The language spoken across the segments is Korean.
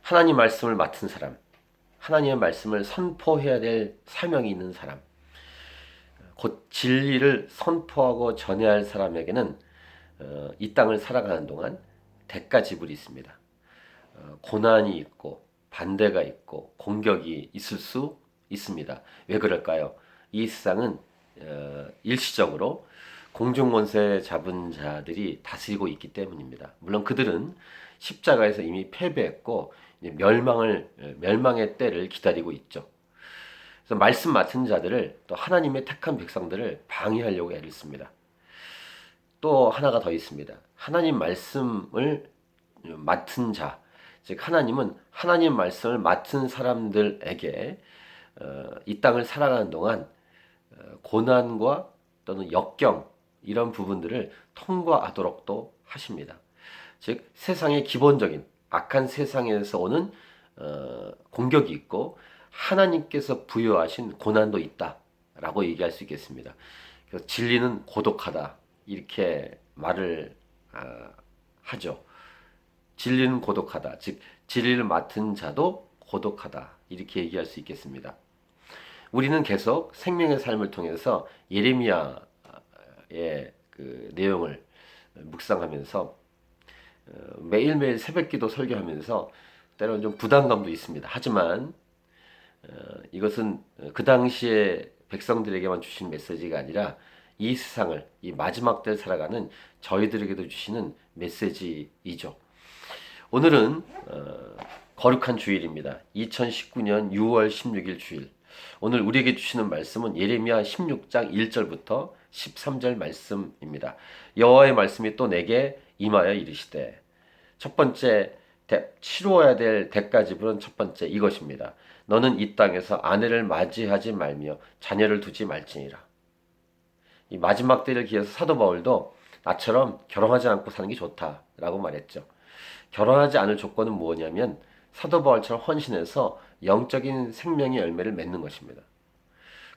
하나님 말씀을 맡은 사람, 하나님의 말씀을 선포해야 될 사명이 있는 사람, 곧 진리를 선포하고 전해야 할 사람에게는 이 땅을 살아가는 동안 대가 지불이 있습니다. 고난이 있고 반대가 있고 공격이 있을 수 있습니다. 왜 그럴까요? 이 세상은 일시적으로 공중권세 잡은 자들이 다스리고 있기 때문입니다. 물론 그들은 십자가에서 이미 패배했고 이제 멸망의 때를 기다리고 있죠. 그래서 말씀 맡은 자들을 또 하나님의 택한 백성들을 방해하려고 애를 씁니다. 또 하나가 더 있습니다. 하나님 말씀을 맡은 자, 즉 하나님은 하나님 말씀을 맡은 사람들에게 이 땅을 살아가는 동안 고난과 또는 역경 이런 부분들을 통과하도록도 하십니다. 즉 세상의 기본적인 악한 세상에서 오는 공격이 있고 하나님께서 부여하신 고난도 있다라고 얘기할 수 있겠습니다. 그래서 진리는 고독하다 이렇게 말을 하죠. 진리는 고독하다. 즉 진리를 맡은 자도 고독하다. 이렇게 얘기할 수 있겠습니다. 우리는 계속 생명의 삶을 통해서 예레미야의 그 내용을 묵상하면서 매일매일 새벽기도 설교하면서 때로는 좀 부담감도 있습니다. 하지만 이것은 그 당시에 백성들에게만 주신 메시지가 아니라 이 세상을 이 마지막 때를 살아가는 저희들에게도 주시는 메시지이죠. 오늘은 거룩한 주일입니다. 2019년 6월 16일 주일. 오늘 우리에게 주시는 말씀은 예레미야 16장 1절부터 13절 말씀입니다. 여호와의 말씀이 또 내게 임하여 이르시되 첫 번째 치루어야 될 대가 지불은 첫 번째 이것입니다. 너는 이 땅에서 아내를 맞이하지 말며 자녀를 두지 말지니라. 이 마지막 때를 기해서 사도 바울도 나처럼 결혼하지 않고 사는 게 좋다라고 말했죠. 결혼하지 않을 조건은 무엇이냐면 사도 바울처럼 헌신해서 영적인 생명의 열매를 맺는 것입니다.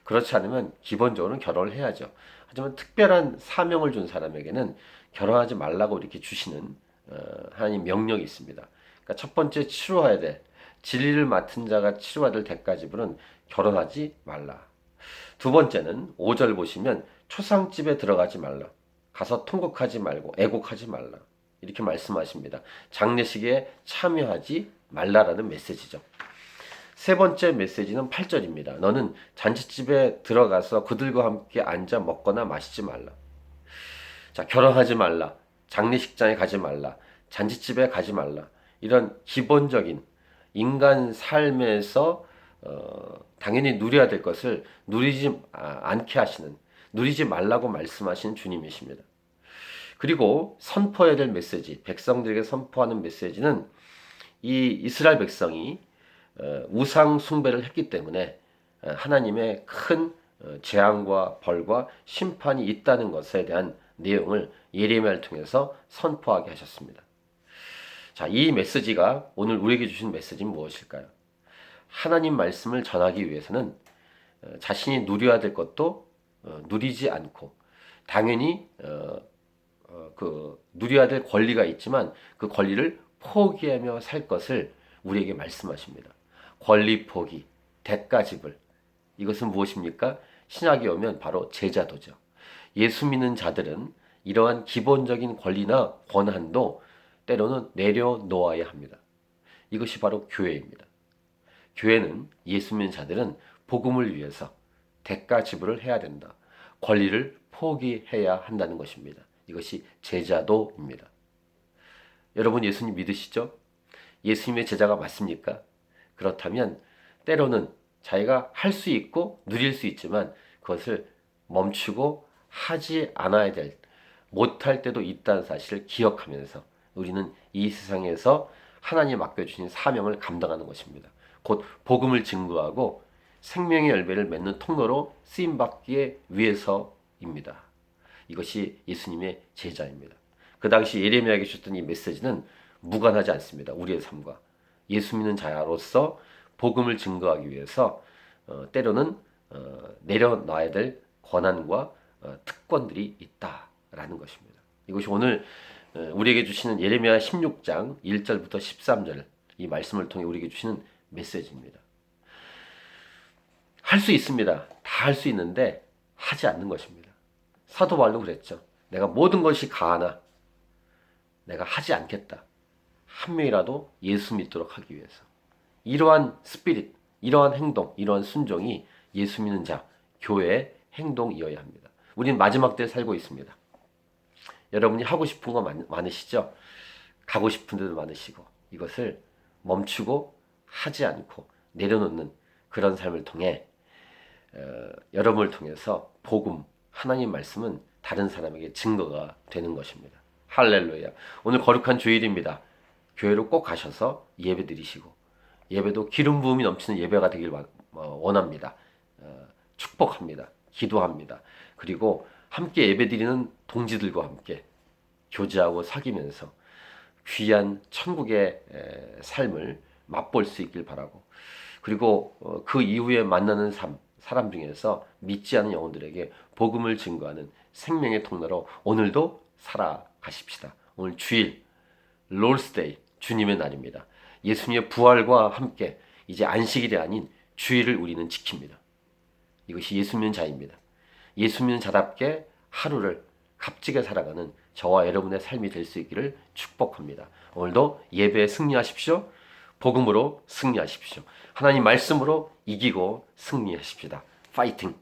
그렇지 않으면 기본적으로는 결혼을 해야죠. 하지만 특별한 사명을 준 사람에게는 결혼하지 말라고 이렇게 주시는 하나님 명령이 있습니다. 그러니까 첫 번째 치루어야 될 진리를 맡은 자가 치루어야 될 대가 지불은 결혼하지 말라. 두 번째는 5절 보시면 초상집에 들어가지 말라. 가서 통곡하지 말고 애곡하지 말라. 이렇게 말씀하십니다. 장례식에 참여하지 말라라는 메시지죠. 세 번째 메시지는 8절입니다. 너는 잔치집에 들어가서 그들과 함께 앉아 먹거나 마시지 말라. 자, 결혼하지 말라. 장례식장에 가지 말라. 잔치집에 가지 말라. 이런 기본적인 인간 삶에서 당연히 누려야 될 것을 누리지 않게 하시는, 누리지 말라고 말씀하시는 주님이십니다. 그리고 선포해야 될 메시지, 백성들에게 선포하는 메시지는 이 이스라엘 백성이 우상 숭배를 했기 때문에 하나님의 큰 재앙과 벌과 심판이 있다는 것에 대한 내용을 예레미야를 통해서 선포하게 하셨습니다. 자, 이 메시지가 오늘 우리에게 주신 메시지는 무엇일까요? 하나님 말씀을 전하기 위해서는 자신이 누려야 될 것도 누리지 않고 당연히 누려야 될 권리가 있지만 그 권리를 포기하며 살 것을 우리에게 말씀하십니다. 권리 포기, 대가 지불. 이것은 무엇입니까? 신약에 오면 바로 제자도죠. 예수 믿는 자들은 이러한 기본적인 권리나 권한도 때로는 내려놓아야 합니다. 이것이 바로 교회입니다. 교회는 예수 믿는 자들은 복음을 위해서 대가 지불을 해야 된다. 권리를 포기해야 한다는 것입니다. 이것이 제자도입니다. 여러분 예수님 믿으시죠? 예수님의 제자가 맞습니까? 그렇다면 때로는 자기가 할 수 있고 누릴 수 있지만 그것을 멈추고 하지 않아야 될, 못할 때도 있다는 사실을 기억하면서 우리는 이 세상에서 하나님 맡겨주신 사명을 감당하는 것입니다. 곧 복음을 증거하고 생명의 열매를 맺는 통로로 쓰임받기 위해서입니다. 이것이 예수님의 제자입니다. 그 당시 예레미야에게 주셨던 이 메시지는 무관하지 않습니다. 우리의 삶과. 예수 믿는 자로서 복음을 증거하기 위해서 때로는 내려놔야 될 권한과 특권들이 있다라는 것입니다. 이것이 오늘 우리에게 주시는 예레미야 16장 1절부터 13절 이 말씀을 통해 우리에게 주시는 메시지입니다. 할 수 있습니다. 다 할 수 있는데 하지 않는 것입니다. 사도 바울도 그랬죠. 내가 모든 것이 가하나 내가 하지 않겠다. 한 명이라도 예수 믿도록 하기 위해서. 이러한 스피릿, 이러한 행동, 이러한 순종이 예수 믿는 자, 교회의 행동이어야 합니다. 우리는 마지막 때에 살고 있습니다. 여러분이 하고 싶은 거 많으시죠? 가고 싶은 데도 많으시고, 이것을 멈추고 하지 않고 내려놓는 그런 삶을 통해 여러분을 통해서 복음, 하나님 말씀은 다른 사람에게 증거가 되는 것입니다. 할렐루야. 오늘 거룩한 주일입니다. 교회로 꼭 가셔서 예배 드리시고, 예배도 기름 부음이 넘치는 예배가 되길 원합니다. 축복합니다. 기도합니다. 그리고 함께 예배 드리는 동지들과 함께 교제하고 사귀면서 귀한 천국의 삶을 맛볼 수 있길 바라고, 그리고 그 이후에 만나는 사람 중에서 믿지 않은 영혼들에게 복음을 증거하는 생명의 통로로 오늘도 살아가십시다. 오늘 주일 롤스데이, 주님의 날입니다. 예수님의 부활과 함께 이제 안식일이 아닌 주일을 우리는 지킵니다. 이것이 예수 믿는 자입니다. 예수 믿는 자답게 하루를 값지게 살아가는 저와 여러분의 삶이 될 수 있기를 축복합니다. 오늘도 예배에 승리하십시오. 복음으로 승리하십시오. 하나님 말씀으로 이기고 승리하십시다. 파이팅!